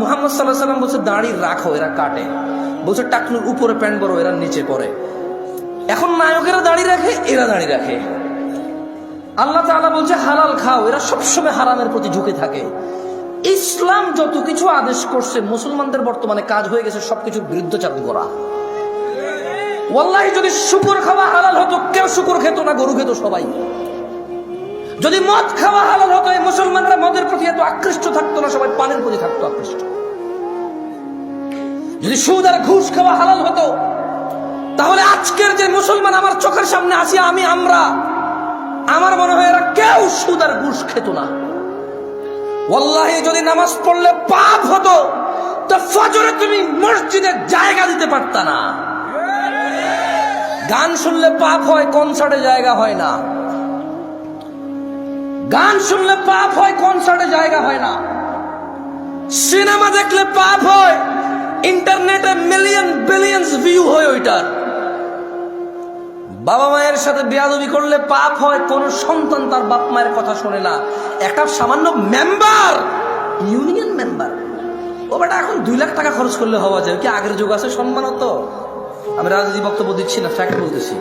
মুহাম্মদ সাল্লাল্লাহু আলাইহি ওয়াসাল্লাম বলছে দাড়ি রাখো, এরা কাটে। বলছে টাকনুর উপরে প্যান্ট বড়, এরা নিচে পরে। এখন নায়কেরা দাড়ি রাখে, এরা দাড়ি রাখে। আল্লাহ তাআলা বলছে হালাল খাও, এরা সবসময় হারামের প্রতি ঝুঁকে থাকে। ইসলাম যত কিছু আদেশ করছে, মুসলমানদের বর্তমানে কাজ হয়ে গেছে সবকিছুর বিরুদ্ধচারণ করা। ওয়াল্লাহি যদি শুকর খাওয়া হালাল হতো, কেউ শুকর খেত না, গরু খেত সবাই। যদি মদ খাওয়া হালাল হতো, এই মুসলমানরা মদের প্রতি এত আকৃষ্ট থাকতো না, সবাই পানের প্রতি থাকতো আকৃষ্ট। যদি সুদ আর ঘুষ খাওয়া হালাল হতো, তাহলে আজকের যে মুসলমান আমার চোখের সামনে আছি, আমার মনে হয় এরা কেউ সুদ আর ঘুষ খেত না। ওয়াল্লাহি যদি নামাজ পড়লে পাপ হতো, তো ফজরে তুমি মসজিদে জায়গা দিতে পারতা না। গান শুনলে পাপ হয়, কনসার্টে জায়গা হয় না। গান শুনলে পাপ হয়, কনসার্টে জায়গা হয় না। সিনেমা দেখলে পাপ হয়, ইন্টারনেটে মিলিয়ন বিলিয়ন্স ভিউ হয় ওইটার। বাবা মায়ের সাথে বেয়াদবি করলে পাপ হয়, কোন সন্তান তার বাপ মায়ের কথা শোনে না। একটা সামান্য মেম্বার, ইউনিয়ন মেম্বার, ও বেটা এখন 2 লাখ টাকা খরচ করলে হওয়া যায় কি? আগের যুগ আছে সম্মান হতো। আমি রাজনীতি বক্তব্য দিচ্ছি না, ফ্যাক্ট বলতেছি।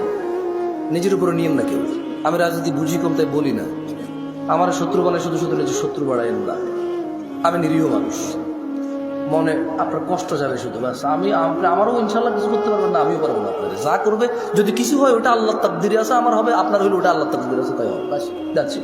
নিজের উপরে নিয়ম না কেউ। আমি রাজনীতি বুঝি কম, তাই বলি না। আমার শত্রু বানায় শুধু শুধু নিজের শত্রু বাড়ায় না। আমি নিরীহ মানুষ, মনে আপনার কষ্ট যাবে শুধু, ব্যাস। আমারও ইনশাল্লাহ কিছু করতে পারবেন না, আমিও পারবো না। আপনাদের যা করবে, যদি কিছু হয় ওটা আল্লাহর তাকদীরে আছে, আমার হবে, আপনার হইলে ওটা আল্লাহর তাকদীরে আছে, তাই হবে, ব্যাস, যাচ্ছি।